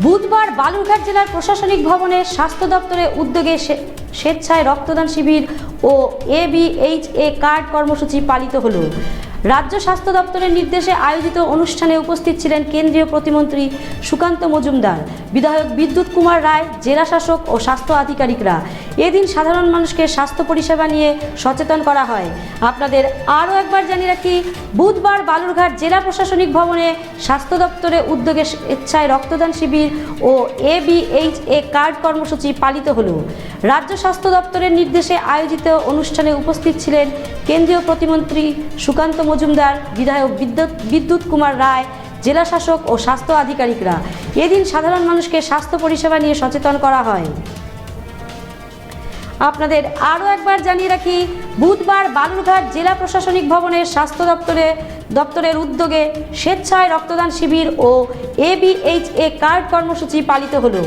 বুধবার বালুরঘাট জেলার প্রশাসনিক ভবনে স্বাস্থ্য দপ্তরের উদ্যোগে স্বেচ্ছায় রক্তদান শিবির ও ABHA কার্ড কর্মসূচি পালিত হলো। রাজ্য স্বাস্থ্য দপ্তরের নির্দেশে আয়োজিত অনুষ্ঠানে উপস্থিত ছিলেন কেন্দ্রীয় প্রতিমন্ত্রী সুকান্ত মজুমদার, বিধায়ক বিদ্যুৎ কুমার রায়, জেলাশাসক ও স্বাস্থ্য আধিকারিকরা। এদিন সাধারণ মানুষকে স্বাস্থ্য পরিষেবা নিয়ে সচেতন করা হয়। আপনাদের আরও একবার জানিয়ে রাখি, বুধবার বালুরঘাট জেলা প্রশাসনিক ভবনে স্বাস্থ্য দপ্তরের উদ্যোগে স্বেচ্ছায় রক্তদান শিবির ও ABHA কার্ড কর্মসূচি পালিত হলো। রাজ্য স্বাস্থ্য দপ্তরের নির্দেশে আয়োজিত অনুষ্ঠানে উপস্থিত ছিলেন কেন্দ্রীয় প্রতিমন্ত্রী সুকান্ত মজুমদার, বিধায়ক বিদ্যুৎ কুমার রায়, জেলাশাসক ও স্বাস্থ্য আধিকারিকরা। এদিন সাধারণ মানুষকে স্বাস্থ্য পরিষেবা নিয়ে সচেতন করা হয়। আপনাদের আরও একবার জানিয়ে রাখি, বুধবার বালুরঘাট জেলা প্রশাসনিক ভবনের স্বাস্থ্য দপ্তরের উদ্যোগে স্বেচ্ছায় রক্তদান শিবির ও ABHA কার্ড কর্মসূচি পালিত হলো।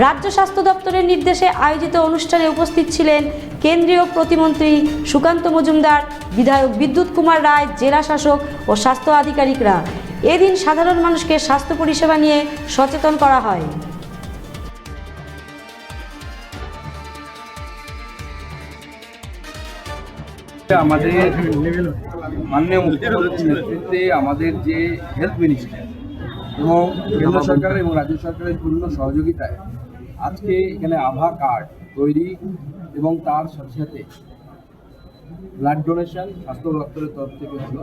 রাজ্য স্বাস্থ্য দপ্তরের নির্দেশে আয়োজিত অনুষ্ঠানে উপস্থিত ছিলেন কেন্দ্রীয় প্রতিমন্ত্রী সুকান্ত মজুমদার, বিধায়ক বিদ্যুৎ কুমার রায়, জেলাশাসক ও স্বাস্থ্য আধিকারিকরা। এদিন সাধারণ মানুষকে স্বাস্থ্য পরিষেবা নিয়ে সচেতন করা হয়। আমাদের মাননীয় মুখ্যমন্ত্রীর নেতৃত্বে আমাদের যে হেলথ মিনিস্টার এবং কেন্দ্র সরকার এবং রাজ্য সরকারের পূর্ণ সহযোগিতায় আজকে এখানে আভা কার্ড তৈরি এবং তার সাথে সাথে ব্লাড ডোনেশন স্বাস্থ্য দপ্তরের তরফ থেকে হলো।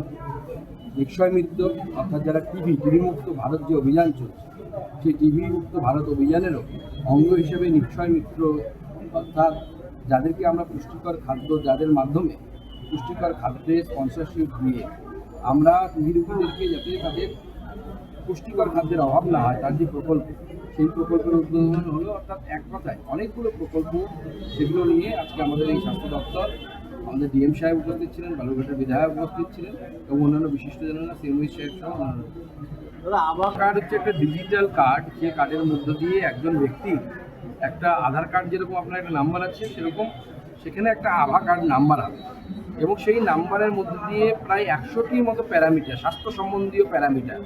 নিক্ষয় মিত্র অর্থাৎ যারা টিবি মুক্ত ভারত যে অভিযান চলছে, সেই টিবি মুক্ত ভারত অভিযানেরও অঙ্গ হিসেবে নিক্ষয় মিত্র অর্থাৎ যাদেরকে আমরা পুষ্টিকর খাদ্য, যাদের মাধ্যমে পুষ্টিকর খাদ্যের স্পন্সরশিপ দিয়ে আমরা টিবি রোগীদেরকে যাতে তাদের পুষ্টিকর খাদ্যের অভাব না হয় তার যে প্রকল্প, সেই প্রকল্পের উদ্বোধন হলো। অর্থাৎ এক কথায় অনেকগুলো প্রকল্প, সেগুলো নিয়ে আজকে আমাদের এই স্বাস্থ্য দপ্তর, আমাদের ডিএম সাহেব উপস্থিত ছিলেন, বালুরঘাটের বিধায়ক উপস্থিত ছিলেন এবং অন্যান্য বিশিষ্টজনেরা, সিএমই সাহেব সহ অন্যান্য। আভা কার্ড হচ্ছে একটা ডিজিটাল কার্ড, যে কার্ডের মধ্য দিয়ে একজন ব্যক্তি একটা আধার কার্ড যেরকম আপনার একটা নাম্বার আছে, সেরকম সেখানে একটা আভা কার্ড নাম্বার হবে এবং সেই নাম্বারের মধ্যে দিয়ে প্রায় 100টির মতো প্যারামিটার, স্বাস্থ্য সম্বন্ধীয় প্যারামিটার,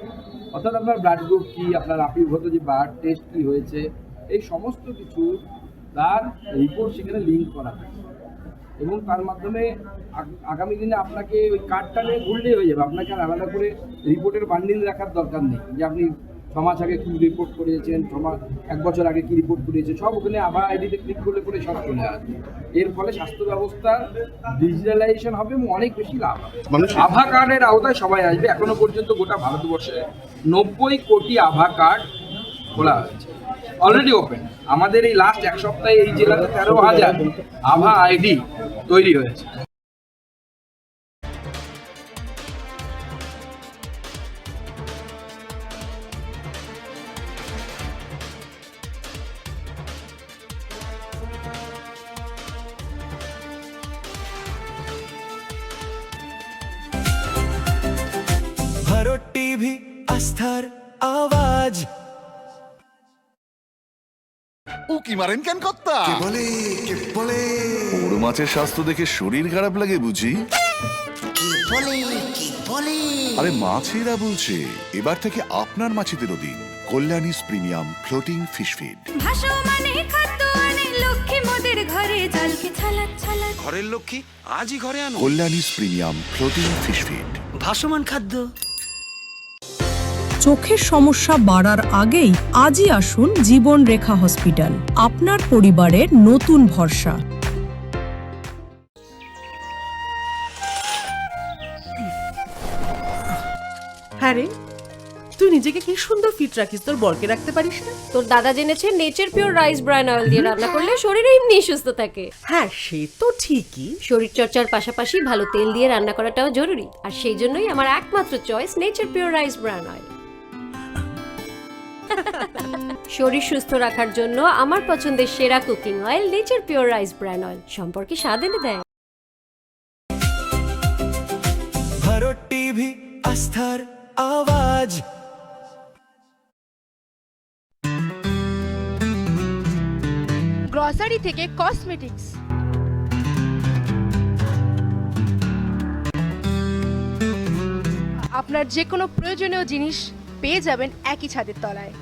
অর্থাৎ আপনার ব্লাড গ্রুপ কী, আপনার আপিগত যে ব্লাড টেস্ট কী হয়েছে, এই সমস্ত কিছু তার রিপোর্ট সেখানে লিঙ্ক করা হয় এবং তার মাধ্যমে আগামী দিনে আপনাকে ওই কার্ডটা নিয়ে ঘুরলেই হয়ে যাবে। আপনাকে আর আলাদা করে রিপোর্টের বান্ডিল রাখার দরকার নেই যে আপনি 6 মাস আগে কী রিপোর্ট করিয়েছেন, 1 বছর আগে কী রিপোর্ট করিয়েছেন, সব ওখানে আভা আইডিতে ক্লিক করলে পরে সব চলে আসবে। এর ফলে স্বাস্থ্য ব্যবস্থার ডিজিটালাইজেশন হবে এবং অনেক বেশি লাভ হবে। আভা কার্ডের আওতায় সবাই আসবে। এখনো পর্যন্ত গোটা ভারতবর্ষে 90 কোটি আভা কার্ড খোলা হয়েছে, অলরেডি ওপেন। আমাদের এই লাস্ট 1 সপ্তাহে এই জেলাতে 13,000 আভা আইডি তৈরি হয়েছে। ভারত টিভি, আস্থার আওয়াজ। উকি মারেন কেন কর্তা? কে বলে বড় মাছের স্বাস্থ্য দেখে শরীর খারাপ লাগে বুঝি? কে বলে আরে মাছেরা বলছে, এবার থেকে আপনার মাছেদেরও দিন কল্যাণীস প্রিমিয়াম ফ্লোটিং ফিশ ফিড। ঘরের লক্ষ্মী আজই ঘরে আনো কল্যাণীস প্রিমিয়াম ফ্লোটিং ফিশ ফিড। ভাসমান খাদ্য। চোখের সমস্যা বাড়ার আগেই আজই আসুন জীবন রেখা হসপিটাল, আপনার পরিবারের নতুন ভরসা। হ্যাঁ রে, তুই নিজেকে কি সুন্দর ফিট রাখিস, তোর বরকে রাখতে পারিস না? তোর দাদা জেনেছে Nature Pure rice bran oil দিয়ে রান্না করলে শরীর এমনি সুস্থ থাকে। হ্যাঁ সে তো ঠিকই, শরীর চর্চার পাশাপাশি ভালো তেল দিয়ে রান্না করাটাও জরুরি, আর সেই জন্যই আমার একমাত্র choice nature Pure rice bran oil. শরীর সুস্থ রাখার জন্য আমার পছন্দের সেরা cooking oil nature Pure rice bran oil, সম্পর্কে স্বাদ এনে দেয়। ভারত টিভি, আস্থার আওয়াজ। গ্রসারি থেকে কসমেটিক্স, আপনার যে কোনো প্রয়োজনীয় জিনিস পেয়ে যাবেন একই ছাদের তলায়।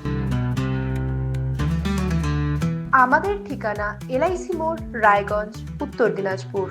আমাদের ঠিকানা এলআইসি মোড়, রায়গঞ্জ, উত্তর দিনাজপুর।